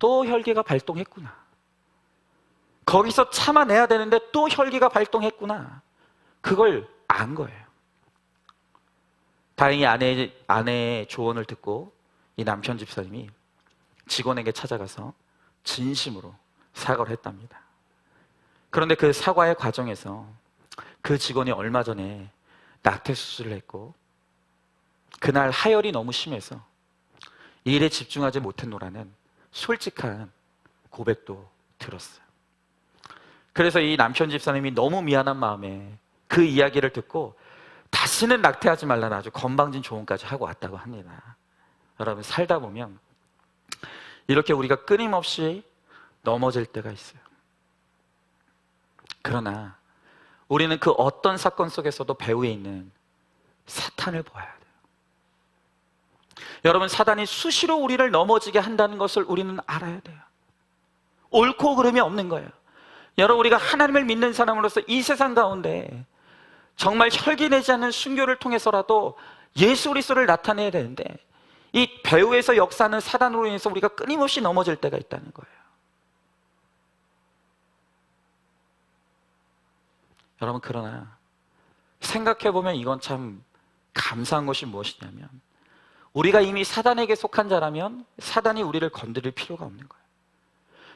또 혈기가 발동했구나, 거기서 참아내야 되는데 또 혈기가 발동했구나, 그걸 안 거예요. 다행히 아내의 조언을 듣고 이 남편 집사님이 직원에게 찾아가서 진심으로 사과를 했답니다. 그런데 그 사과의 과정에서 그 직원이 얼마 전에 낙태 수술을 했고 그날 하혈이 너무 심해서 일에 집중하지 못했노라는 솔직한 고백도 들었어요. 그래서 이 남편 집사님이 너무 미안한 마음에 그 이야기를 듣고 다시는 낙태하지 말라는 아주 건방진 조언까지 하고 왔다고 합니다. 여러분, 살다 보면 이렇게 우리가 끊임없이 넘어질 때가 있어요. 그러나 우리는 그 어떤 사건 속에서도 배후에 있는 사탄을 보아야 돼요. 여러분, 사단이 수시로 우리를 넘어지게 한다는 것을 우리는 알아야 돼요. 옳고 그름이 없는 거예요. 여러분, 우리가 하나님을 믿는 사람으로서 이 세상 가운데 정말 혈기내지 않는 순교를 통해서라도 예수 그리스도를 나타내야 되는데 이 배후에서 역사하는 사단으로 인해서 우리가 끊임없이 넘어질 때가 있다는 거예요. 여러분, 그러나 생각해보면 이건 참 감사한 것이 무엇이냐면 우리가 이미 사단에게 속한 자라면 사단이 우리를 건드릴 필요가 없는 거예요.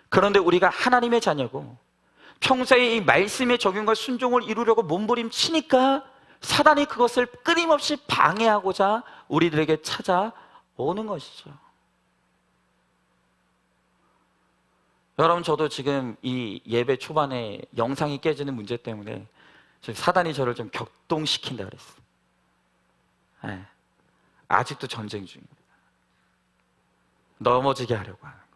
그런데 우리가 하나님의 자녀고 평소에 이 말씀에 적용과 순종을 이루려고 몸부림치니까 사단이 그것을 끊임없이 방해하고자 우리들에게 찾아오는 것이죠. 여러분, 저도 지금 이 예배 초반에 영상이 깨지는 문제 때문에 사단이 저를 좀 격동시킨다 그랬어요. 네. 아직도 전쟁 중입니다. 넘어지게 하려고 하는 거예요.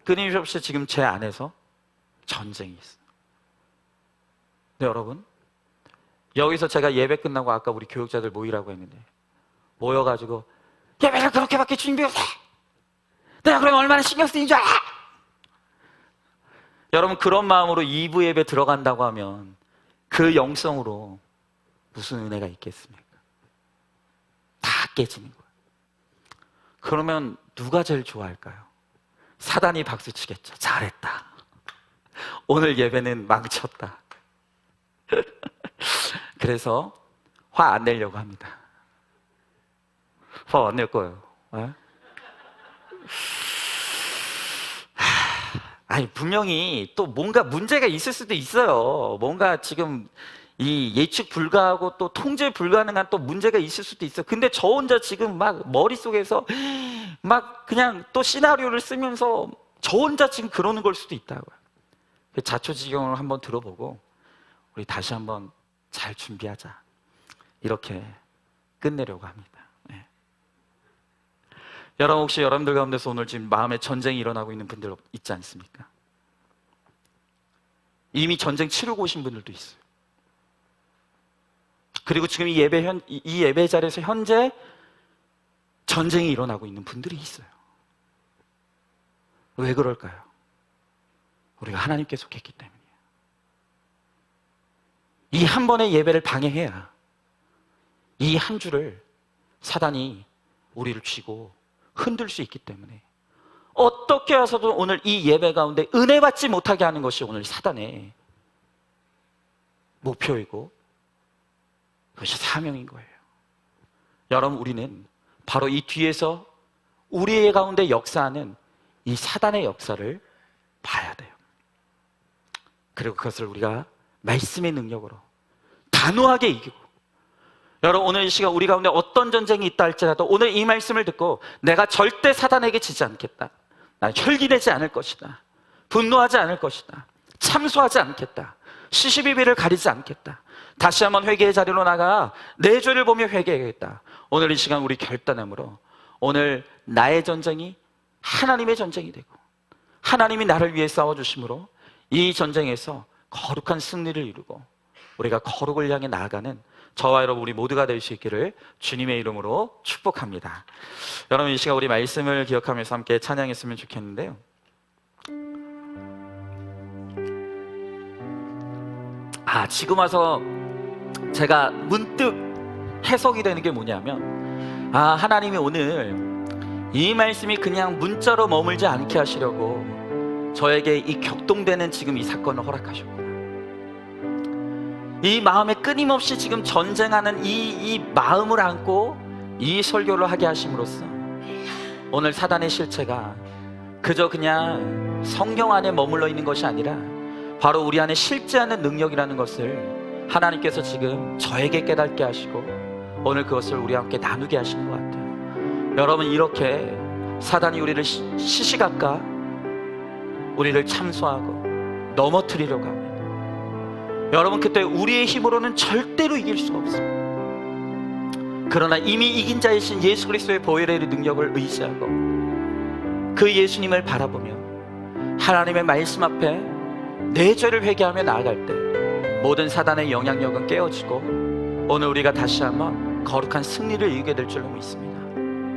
끊임없이 지금 제 안에서 전쟁이 있어요. 근데 여러분, 여기서 제가 예배 끝나고 아까 우리 교육자들 모이라고 했는데 모여가지고 예배를 그렇게밖에 준비해? 내가 그러면 얼마나 신경 쓰인 줄 알아? 여러분, 그런 마음으로 2부 예배 들어간다고 하면 그 영성으로 무슨 은혜가 있겠습니까? 다 깨지는 거예요. 그러면 누가 제일 좋아할까요? 사단이 박수치겠죠. 잘했다. 오늘 예배는 망쳤다. 그래서 화 안 내려고 합니다. 화 안 낼 거예요. 아니, 분명히 또 뭔가 문제가 있을 수도 있어요. 뭔가 지금 이 예측 불가하고 또 통제 불가능한 또 문제가 있을 수도 있어요. 근데 저 혼자 지금 막 머릿속에서 막 그냥 또 시나리오를 쓰면서 저 혼자 지금 그러는 걸 수도 있다고요. 자초지경을 한번 들어보고 우리 다시 한번 잘 준비하자, 이렇게 끝내려고 합니다. 네. 여러분, 혹시 여러분들 가운데서 오늘 지금 마음에 전쟁이 일어나고 있는 분들 있지 않습니까? 이미 전쟁 치르고 오신 분들도 있어요. 그리고 지금 이 예배 자리에서 현재 전쟁이 일어나고 있는 분들이 있어요. 왜 그럴까요? 우리가 하나님께 속했기 때문이에요. 이 한 번의 예배를 방해해야 이 한 주를 사단이 우리를 쥐고 흔들 수 있기 때문에 어떻게 해서도 오늘 이 예배 가운데 은혜 받지 못하게 하는 것이 오늘 사단의 목표이고 그것이 사명인 거예요. 여러분, 우리는 바로 이 뒤에서 우리의 가운데 역사하는 이 사단의 역사를 봐야 돼요. 그리고 그것을 우리가 말씀의 능력으로 단호하게 이기고, 여러분, 오늘 이 시간 우리 가운데 어떤 전쟁이 있다 할지라도 오늘 이 말씀을 듣고 내가 절대 사단에게 지지 않겠다, 난 혈기내지 않을 것이다, 분노하지 않을 것이다, 참소하지 않겠다, 시시비비를 가리지 않겠다, 다시 한번 회개의 자리로 나가 내 죄를 보며 회개하겠다. 오늘 이 시간 우리 결단함으로 오늘 나의 전쟁이 하나님의 전쟁이 되고 하나님이 나를 위해 싸워주심으로 이 전쟁에서 거룩한 승리를 이루고 우리가 거룩을 향해 나아가는 저와 여러분 우리 모두가 될 수 있기를 주님의 이름으로 축복합니다. 여러분, 이 시간 우리 말씀을 기억하면서 함께 찬양했으면 좋겠는데요. 지금 와서 제가 문득 해석이 되는 게 뭐냐면, 하나님이 오늘 이 말씀이 그냥 문자로 머물지 않게 하시려고 저에게 이 격동되는 지금 이 사건을 허락하셨구나. 이 마음에 끊임없이 지금 전쟁하는 이 마음을 안고 이 설교를 하게 하심으로써 오늘 사단의 실체가 그저 그냥 성경 안에 머물러 있는 것이 아니라 바로 우리 안에 실제하는 능력이라는 것을 하나님께서 지금 저에게 깨닫게 하시고 오늘 그것을 우리와 함께 나누게 하시는 것 같아요. 여러분, 이렇게 사단이 우리를 시시각각 우리를 참소하고 넘어뜨리려고 합니다. 여러분, 그때 우리의 힘으로는 절대로 이길 수가 없습니다. 그러나 이미 이긴 자이신 예수 그리스도의 보혈의 능력을 의지하고 그 예수님을 바라보며 하나님의 말씀 앞에 내 죄를 회개하며 나아갈 때 모든 사단의 영향력은 깨어지고 오늘 우리가 다시 한번 거룩한 승리를 이루게 될 줄로 믿습니다.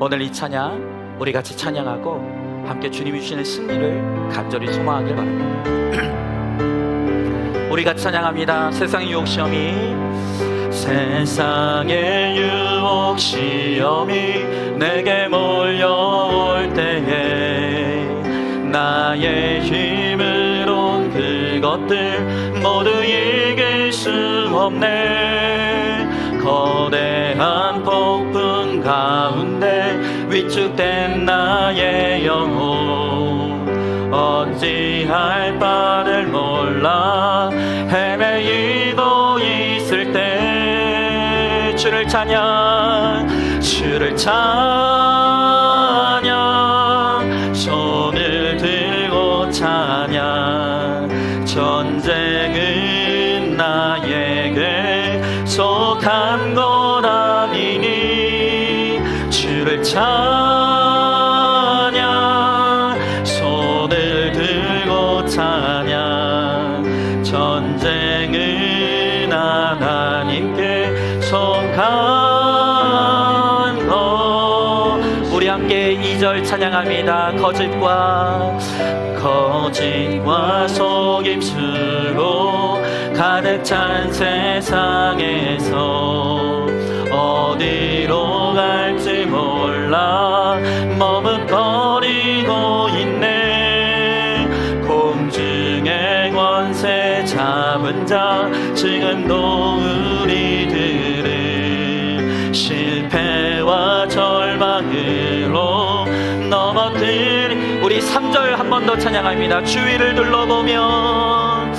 오늘 이 찬양 우리 같이 찬양하고 함께 주님이 주시는 승리를 간절히 소망하길 바랍니다. 우리 같이 찬양합니다. 세상의 유혹 시험이 내게 몰려올 때에 나의 힘으론 그것들 모두 이길 수 없네. 거대한 폭풍 가운데 위축된 나의 영혼 어찌할 바를 몰라 헤매이고 있을 때 주를 찬양 손을 들고 찬양. 전쟁은 나에게 속한 것 아니니 주를 찬양. 손을 들고 찬양. 전쟁은 찬양합니다. 거짓과 속임수로 가득 찬 세상에서 어디로 갈지 몰라 머뭇거리고 있네. 공중의 권세 잡은 자 지금도 우리들을 실패와 절망으로 넘어뜨린 우리 3절 한 번 더 찬양합니다. 주위를 둘러보면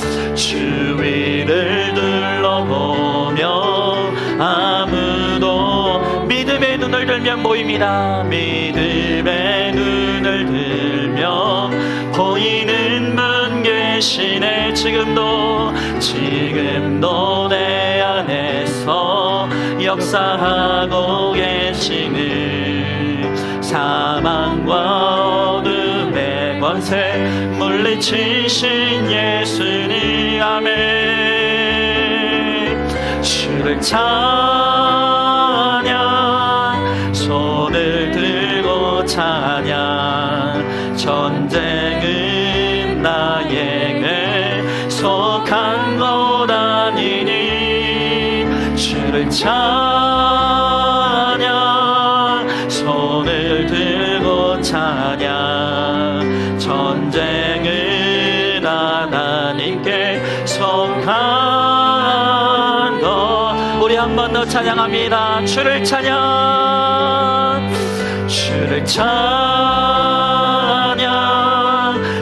아무도 믿음의 눈을 들면 보입니다. 믿음의 눈을 들면 보이는 분 계시네. 지금도 내 안에서 역사하고 계시는 사망과 어둠의 권세 물리치신 예수님. 아멘. 주를 찬양, 손을 들고 찬양. 전쟁은 나에게 속한 것 아니니. 주를 찬양, 손을 들고 찬양. 전쟁은 하나님께 속한 것. 우리 한 번 더 찬양합니다. 주를 찬양, 주를 찬양.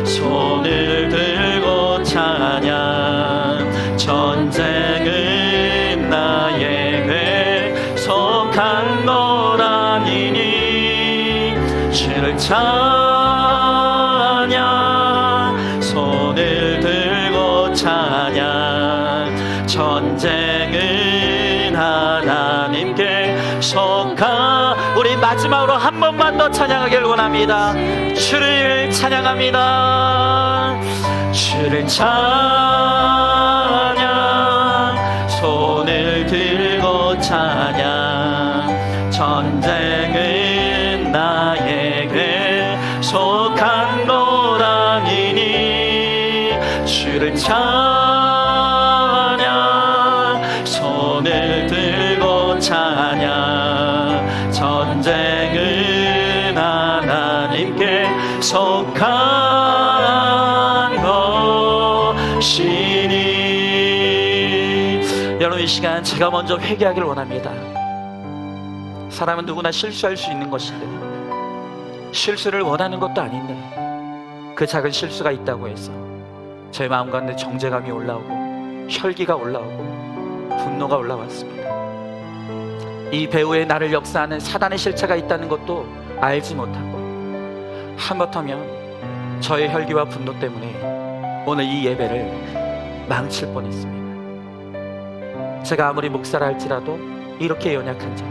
손을 들고 찬양. 전쟁은 나에게 속한 것 아니니. 주를 찬양, 손을 들고 찬양. 전쟁은 하나님께 속한. 우리 마지막으로 한 번만 더 찬양하길 원합니다. 주를 찬양합니다. 주를 찬양, 손을 들고 찬양. 전쟁은 나에게 속한 것 아니니. 주를 찬양, 손을 들고 찬양. 전쟁은 하나님께 속한 것이니. 여러분, 이 시간 제가 먼저 회개하길 원합니다. 사람은 누구나 실수할 수 있는 것인데, 실수를 원하는 것도 아닌데 그 작은 실수가 있다고 해서 제 마음 가운데 정죄감이 올라오고 혈기가 올라오고 분노가 올라왔습니다. 이 배후에 나를 역사하는 사단의 실체가 있다는 것도 알지 못하고 하마터면 저의 혈기와 분노 때문에 오늘 이 예배를 망칠 뻔했습니다. 제가 아무리 목사라 할지라도 이렇게 연약한 자,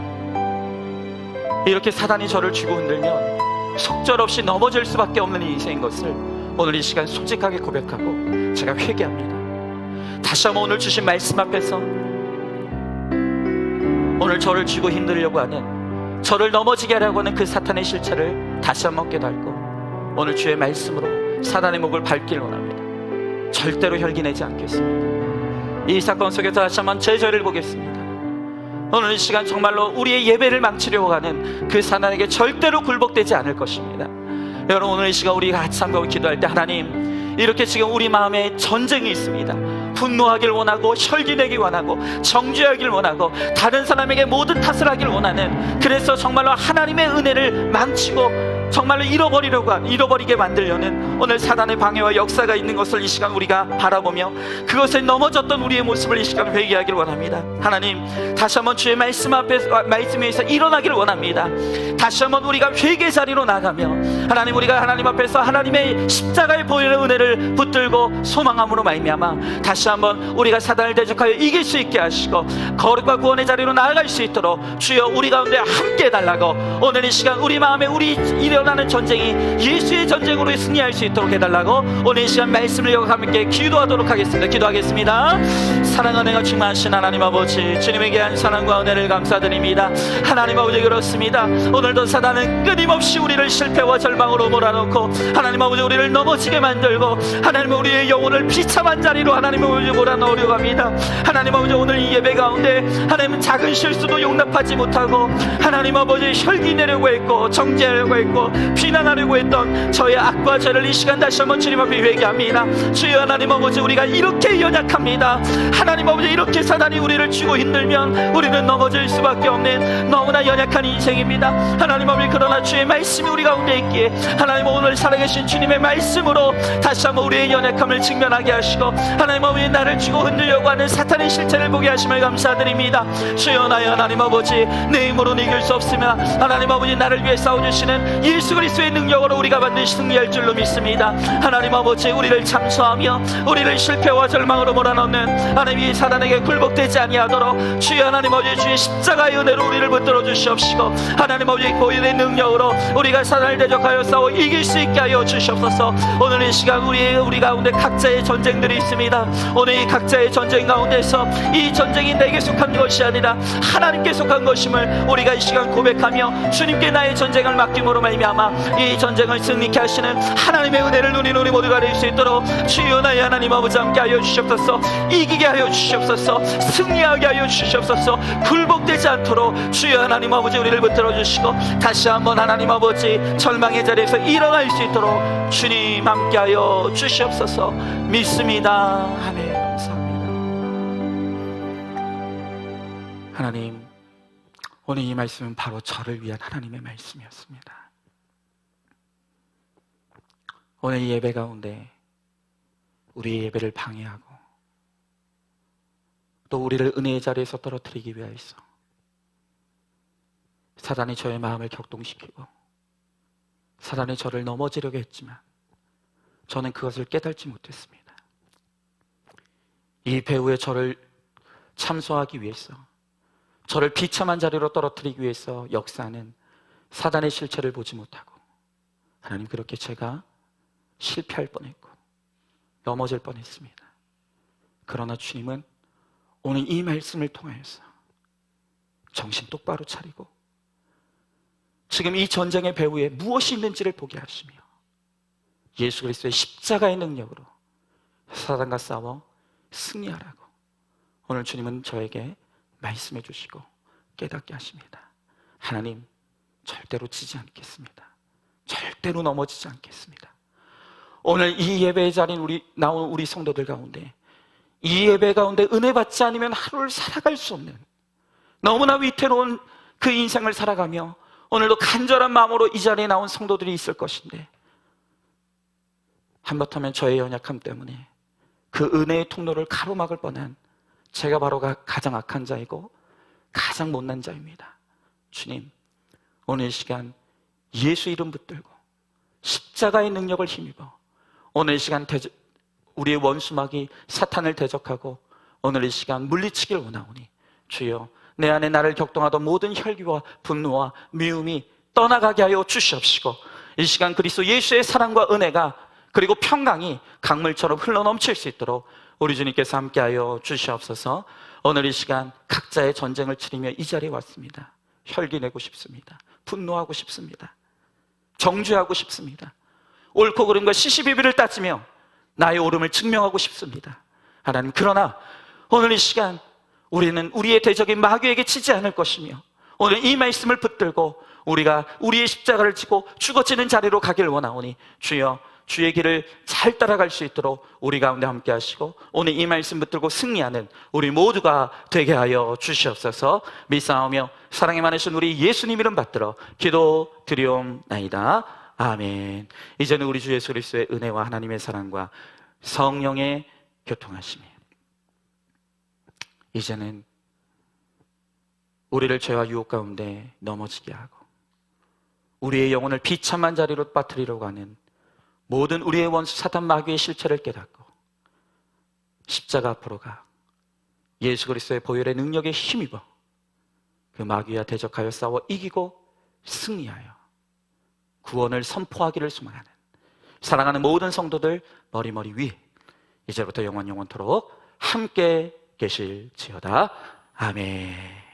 이렇게 사단이 저를 쥐고 흔들면 속절없이 넘어질 수밖에 없는 이 인생인 것을 오늘 이 시간 솔직하게 고백하고 제가 회개합니다. 다시 한번 오늘 주신 말씀 앞에서 오늘 저를 쥐고 힘들려고 하는, 저를 넘어지게 하려고 하는 그 사탄의 실체를 다시 한번 깨닫고 오늘 주의 말씀으로 사단의 목을 밟길 원합니다. 절대로 혈기내지 않겠습니다. 이 사건 속에서 다시 한번 제 죄를 보겠습니다. 오늘 이 시간 정말로 우리의 예배를 망치려고 하는 그 사단에게 절대로 굴복되지 않을 것입니다. 여러분, 오늘 이 시간 우리가 같이 한번 기도할 때, 하나님, 이렇게 지금 우리 마음에 전쟁이 있습니다. 분노하길 원하고 혈기내길 원하고 정죄하길 원하고 다른 사람에게 모든 탓을 하길 원하는, 그래서 정말로 하나님의 은혜를 망치고 정말로 잃어버리게 만들려는 오늘 사단의 방해와 역사가 있는 것을 이 시간 우리가 바라보며 그것에 넘어졌던 우리의 모습을 이 시간 회개하길 원합니다. 하나님, 다시 한번 주의 말씀에서 일어나길 원합니다. 다시 한번 우리가 회개 자리로 나가며 하나님, 우리가 하나님 앞에서 하나님의 십자가에 보이는 은혜를 붙들고 소망함으로 말미암아 다시 한번 우리가 사단을 대적하여 이길 수 있게 하시고 거룩과 구원의 자리로 나아갈 수 있도록 주여 우리 가운데 함께 해달라고 오늘 이 시간 우리 마음에 우리 일어나는 전쟁이 예수의 전쟁으로 승리할 수 있도록 해달라고 오늘 이 시간 말씀을 여고 함께 기도하도록 하겠습니다. 기도하겠습니다. 사랑하는 은혜가 충만하신 하나님 아버지, 주님에게 한 사랑과 은혜를 감사드립니다. 하나님 아버지, 그렇습니다. 오늘도 사단은 끊임없이 우리를 실패와 절망으로 몰아넣고 하나님 아버지 우리를 넘어지게 만들고 하나님 우리의 영혼을 비참한 자리로 하나님 아버지 몰아넣으려고 합니다. 하나님 아버지, 오늘 이 예배 가운데 하나님은 작은 실수도 용납하지 못하고 하나님 아버지 혈기 내려고 했고 정죄하려고 했고 비난하려고 했던 저의 악과 죄를 이 시간 다시 한번 주님 앞에 회개합니다. 주여 하나님 아버지, 우리가 이렇게 연약합니다. 하나님 아버지, 이렇게 사단이 우리를 쥐고 힘들면 우리는 넘어질 수밖에 없는 너무나 연약한 인생입니다. 하나님 아버지, 그러나 주의 말씀이 우리 가운데 있기에 하나님 오늘 살아계신 주님의 말씀으로 다시 한번 우리의 연약함을 직면하게 하시고 하나님 아버지, 나를 쥐고 흔들려고 하는 사탄의 실체를 보게 하심을 감사드립니다. 주여, 나의 하나님 아버지, 내 힘으로는 이길 수 없으나 하나님 아버지, 나를 위해 싸워주시는 예수 그리스도의 능력으로 우리가 반드시 승리할 줄로 믿습니다. 하나님 아버지, 우리를 참소하며 우리를 실패와 절망으로 몰아넣는 하나님 이 사단에게 굴복되지 아니하도록 주여 하나님 아버지, 주의 십자가의 은혜로 우리를 붙들어 주시옵시고 하나님 아버지, 보혈의 능력으로 우리가 사단을 대적하여 싸워 이길 수 있게 하여 주시옵소서. 오늘 이 시간 우리 가운데 각자의 전쟁들이 있습니다. 오늘 이 각자의 전쟁 가운데서 이 전쟁이 내게 속한 것이 아니라 하나님께 속한 것임을 우리가 이 시간 고백하며 주님께 나의 전쟁을 맡김으로 말미암아 이 전쟁을 승리케 하시는 하나님의 은혜를 누린 우리 모두가 될 수 있도록 주여 나의 하나님 아버지 함께 하여 주시옵소서. 이기게 하여 주시옵소서. 승리하게 하여 주시옵소서. 굴복되지 않도록 주여 하나님 아버지 우리를 붙들어 주시고 다시 한번 하나님 아버지 절망의 자리에서 일어날 수 있도록 주님 함께 하여 주시옵소서. 믿습니다. 아멘. 감사합니다. 하나님, 오늘 이 말씀은 바로 저를 위한 하나님의 말씀이었습니다. 오늘 이 예배 가운데 우리의 예배를 방해하고 또 우리를 은혜의 자리에서 떨어뜨리기 위하여서 사단이 저의 마음을 격동시키고 사단이 저를 넘어지려고 했지만 저는 그것을 깨닫지 못했습니다. 이 배후에 저를 참소하기 위해서, 저를 비참한 자리로 떨어뜨리기 위해서 역사하는 사단의 실체를 보지 못하고 하나님, 그렇게 제가 실패할 뻔했고 넘어질 뻔했습니다. 그러나 주님은 오늘 이 말씀을 통하여서 정신 똑바로 차리고 지금 이 전쟁의 배후에 무엇이 있는지를 보게 하시며 예수 그리스도의 십자가의 능력으로 사단과 싸워 승리하라고 오늘 주님은 저에게 말씀해 주시고 깨닫게 하십니다. 하나님, 절대로 지지 않겠습니다. 절대로 넘어지지 않겠습니다. 오늘 이 예배의 자리인 나온 우리 성도들 가운데 이 예배 가운데 은혜 받지 않으면 하루를 살아갈 수 없는 너무나 위태로운 그 인생을 살아가며 오늘도 간절한 마음으로 이 자리에 나온 성도들이 있을 것인데 한바탕면 저의 연약함 때문에 그 은혜의 통로를 가로막을 뻔한 제가 바로 가장 악한 자이고 가장 못난 자입니다. 주님, 오늘 이 시간 예수 이름 붙들고 십자가의 능력을 힘입어 오늘 이 시간 우리의 원수마귀 사탄을 대적하고 오늘 이 시간 물리치길 원하오니 주여, 내 안에 나를 격동하던 모든 혈기와 분노와 미움이 떠나가게 하여 주시옵시고 이 시간 그리스도 예수의 사랑과 은혜가 그리고 평강이 강물처럼 흘러넘칠 수 있도록 우리 주님께서 함께하여 주시옵소서. 오늘 이 시간 각자의 전쟁을 치르며 이 자리에 왔습니다. 혈기 내고 싶습니다. 분노하고 싶습니다. 정죄하고 싶습니다. 옳고 그름과 시시비비를 따지며 나의 옳음을 증명하고 싶습니다. 하나님, 그러나 오늘 이 시간 우리는 우리의 대적인 마귀에게 치지 않을 것이며 오늘 이 말씀을 붙들고 우리가 우리의 십자가를 지고 죽어지는 자리로 가길 원하오니 주여, 주의 길을 잘 따라갈 수 있도록 우리 가운데 함께 하시고 오늘 이 말씀 붙들고 승리하는 우리 모두가 되게 하여 주시옵소서. 믿사오며 사랑이 많으신 우리 예수님 이름 받들어 기도 드리옵나이다. 아멘. 이제는 우리 주 예수 그리스도의 은혜와 하나님의 사랑과 성령의 교통하심이 이제는 우리를 죄와 유혹 가운데 넘어지게 하고 우리의 영혼을 비참한 자리로 빠뜨리려고 하는 모든 우리의 원수 사탄 마귀의 실체를 깨닫고 십자가 앞으로 가 예수 그리스도의 보혈의 능력에 힘입어 그 마귀와 대적하여 싸워 이기고 승리하여 구원을 선포하기를 소망하는 사랑하는 모든 성도들 머리 위 이제부터 영원토록 함께 계실지어다. 아멘.